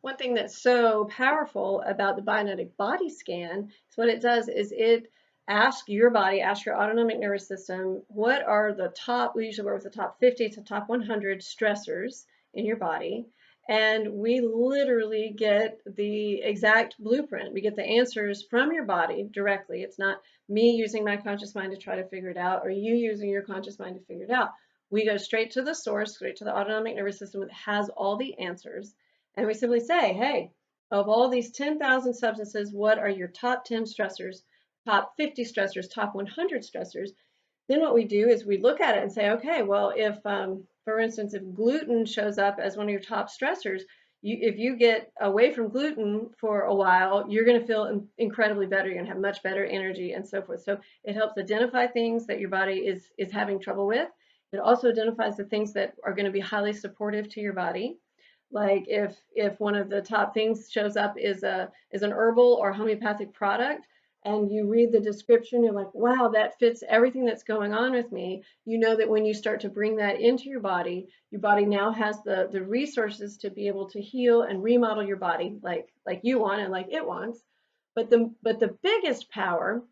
One thing that's so powerful about the Bionetic Body Scan is what it does is it asks your body, asks your autonomic nervous system, what are the top, we usually work with the top 50 to top 100 stressors in your body. And we literally get the exact blueprint. We get the answers from your body directly. It's not me using my conscious mind to try to figure it out or you using your conscious mind to figure it out. We go straight to the source, straight to the autonomic nervous system that has all the answers. And we simply say, hey, of all these 10,000 substances, what are your top 10 stressors, top 50 stressors, top 100 stressors? Then what we do is we look at it and say, okay, well, if, for instance, if gluten shows up as one of your top stressors, if you get away from gluten for a while, you're going to feel incredibly better. You're going to have much better energy and so forth. So it helps identify things that your body is having trouble with. It also identifies the things that are going to be highly supportive to your body. Like if one of the top things shows up is an herbal or homeopathic product, and you read the description, you're like, wow, that fits everything that's going on with me. You know that when you start to bring that into your body now has the resources to be able to heal and remodel your body like you want and like it wants. But the biggest power,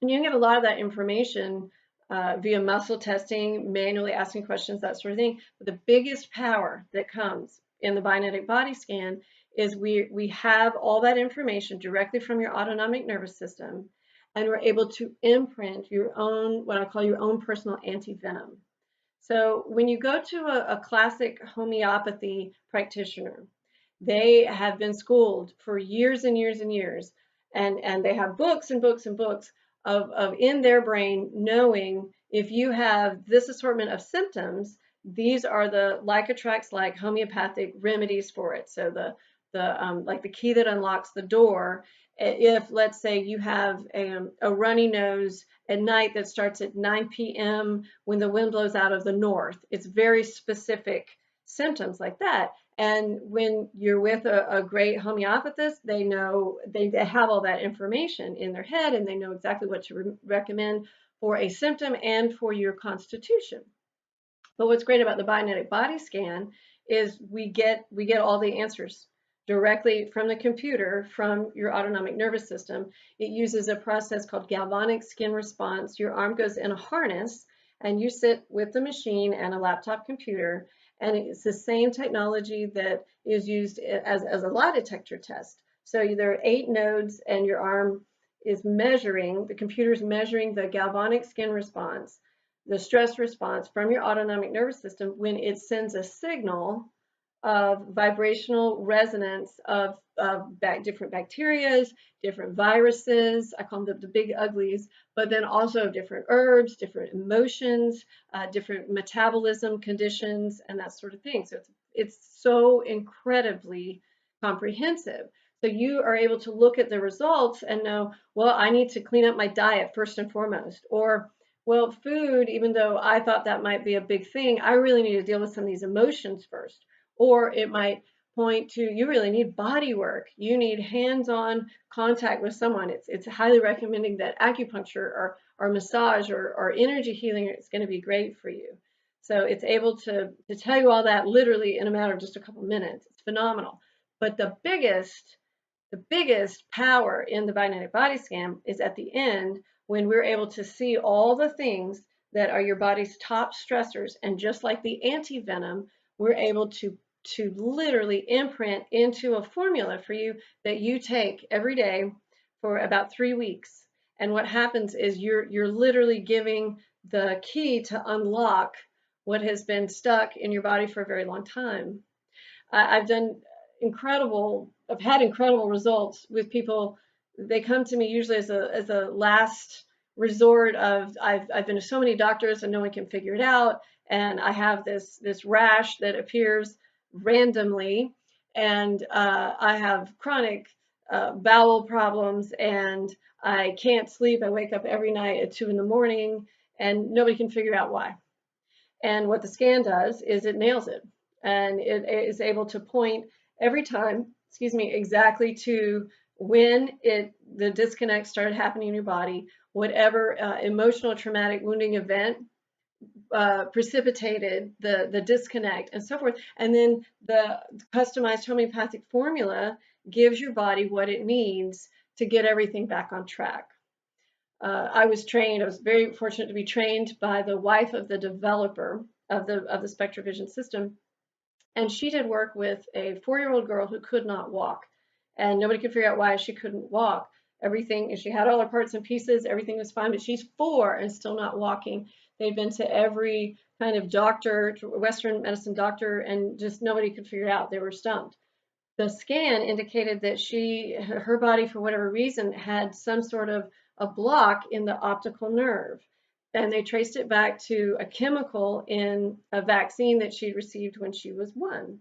and you can get a lot of that information via muscle testing, manually asking questions, that sort of thing. But the biggest power that comes in the Bionetic Body Scan is we have all that information directly from your autonomic nervous system, and we're able to imprint your own, what I call your own personal anti-venom. So when you go to a classic homeopathy practitioner, they have been schooled for years and years and years, and they have books and books and books of in their brain knowing if you have this assortment of symptoms, these are the like attracts like homeopathic remedies for it. So the like the key that unlocks the door. If let's say you have a runny nose at night that starts at 9 p.m. when the wind blows out of the north, it's very specific symptoms like that. And when you're with a great homeopathist, they know they have all that information in their head and they know exactly what to recommend for a symptom and for your constitution. But what's great about the Bionetic Body Scan is we get all the answers directly from the computer, from your autonomic nervous system. It uses a process called galvanic skin response. Your arm goes in a harness and you sit with the machine and a laptop computer, and it's the same technology that is used as a lie detector test. So there are 8 nodes and your arm is measuring, the computer's measuring the galvanic skin response, the stress response from your autonomic nervous system when it sends a signal of vibrational resonance of different bacteria, different viruses, I call them the big uglies, but then also different herbs, different emotions, different metabolism conditions, and that sort of thing. So it's so incredibly comprehensive. So you are able to look at the results and know, well, I need to clean up my diet first and foremost, or well, food, even though I thought that might be a big thing, I really need to deal with some of these emotions first. Or it might point to you really need body work. You need hands-on contact with someone. It's highly recommending that acupuncture or massage or energy healing is going to be great for you. So it's able to tell you all that literally in a matter of just a couple minutes. It's phenomenal. But the biggest power in the Bionetic Body Scan is at the end when we're able to see all the things that are your body's top stressors. And just like the anti-venom, we're able to literally imprint into a formula for you that you take every day for about 3 weeks. And what happens is you're literally giving the key to unlock what has been stuck in your body for a very long time. I've had incredible results with people. They come to me usually as a last resort of I've been to so many doctors and no one can figure it out, and I have this rash that appears randomly, and I have chronic bowel problems, and I can't sleep. I wake up every night at 2 in the morning, and nobody can figure out why. And what the scan does is it nails it, and it is able to point every time, exactly to when the disconnect started happening in your body, whatever emotional traumatic wounding event precipitated the disconnect and so forth. And then the customized homeopathic formula gives your body what it needs to get everything back on track. I was very fortunate to be trained by the wife of the developer of the SpectraVision system. And she did work with a 4-year-old girl who could not walk. And nobody could figure out why she couldn't walk. Everything, and she had all her parts and pieces, everything was fine, but she's 4 and still not walking. They'd been to every kind of doctor, Western medicine doctor, and just nobody could figure it out. They were stumped. The scan indicated that her body, for whatever reason, had some sort of a block in the optical nerve. And they traced it back to a chemical in a vaccine that she received when she was 1.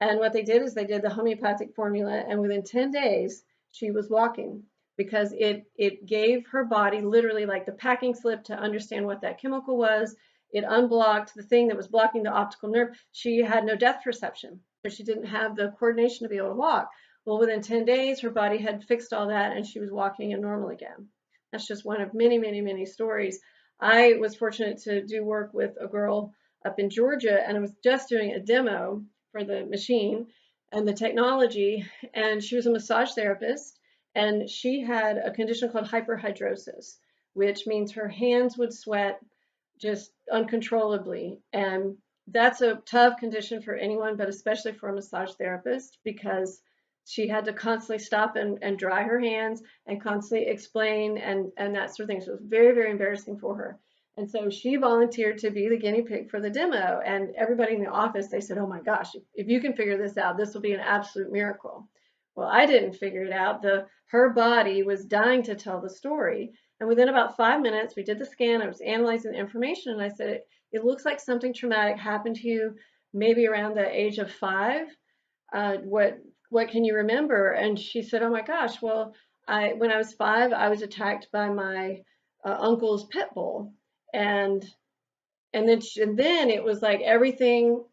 And what they did is they did the homeopathic formula, and within 10 days, she was walking, because it gave her body literally like the packing slip to understand what that chemical was. It unblocked the thing that was blocking the optical nerve. She had no depth perception, so she didn't have the coordination to be able to walk. Well, within 10 days, her body had fixed all that, and she was walking and normal again. That's just one of many, many, many stories. I was fortunate to do work with a girl up in Georgia, and I was just doing a demo for the machine and the technology, and she was a massage therapist, and she had a condition called hyperhidrosis, which means her hands would sweat just uncontrollably. And that's a tough condition for anyone, but especially for a massage therapist, because she had to constantly stop and dry her hands and constantly explain and that sort of thing. So it was very, very embarrassing for her. And so she volunteered to be the guinea pig for the demo. And everybody in the office, they said, oh my gosh, if you can figure this out, this will be an absolute miracle. Well, I didn't figure it out. Her body was dying to tell the story. And within about 5 minutes, we did the scan. I was analyzing the information, and I said, it looks like something traumatic happened to you maybe around the age of 5. What can you remember? And she said, oh my gosh, well, when I was 5, I was attacked by my uncle's pit bull. And then it was like everything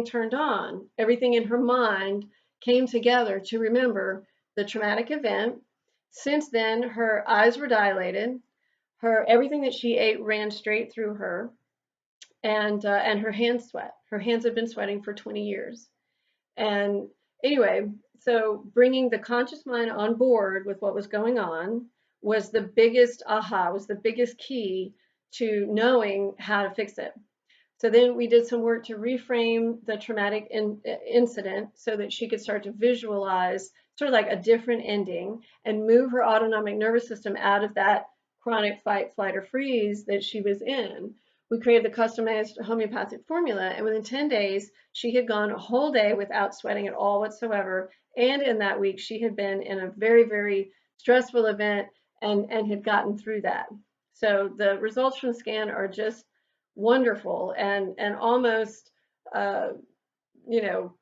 turned on. Everything in her mind came together to remember the traumatic event. Since then, her eyes were dilated. Everything that she ate ran straight through her, and her hands sweat. Her hands had been sweating for 20 years. And anyway, so bringing the conscious mind on board with what was going on was the biggest aha, was the biggest key to knowing how to fix it. So then we did some work to reframe the traumatic incident so that she could start to visualize sort of like a different ending and move her autonomic nervous system out of that chronic fight, flight, or freeze that she was in. We created the customized homeopathic formula, and within 10 days, she had gone a whole day without sweating at all whatsoever. And in that week, she had been in a very, very stressful event and had gotten through that. So the results from the scan are just wonderful and almost, you know,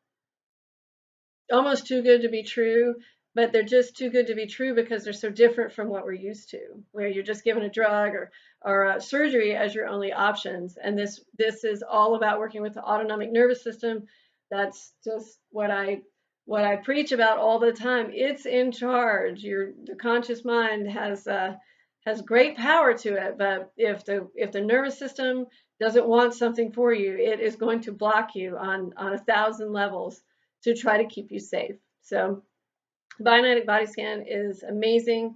almost too good to be true, but they're just too good to be true because they're so different from what we're used to, where you're just given a drug or surgery as your only options. And this is all about working with the autonomic nervous system. That's just what I preach about all the time. It's in charge. The conscious mind has great power to it, but if the nervous system doesn't want something for you, it is going to block you on 1,000 levels to try to keep you safe. So Bionetic Body Scan is amazing.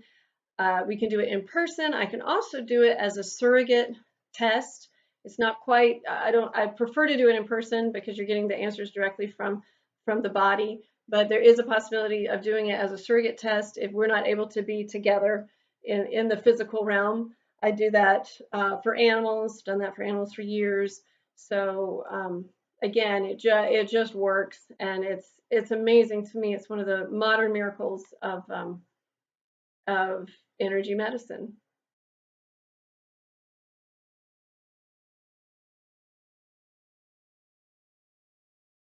We can do it in person. I can also do it as a surrogate test. It's not quite, I prefer to do it in person because you're getting the answers directly from the body, but there is a possibility of doing it as a surrogate test if we're not able to be together in the physical realm. I do that for animals, done that for animals for years. So again, it just works, and it's amazing to me. It's one of the modern miracles of energy medicine.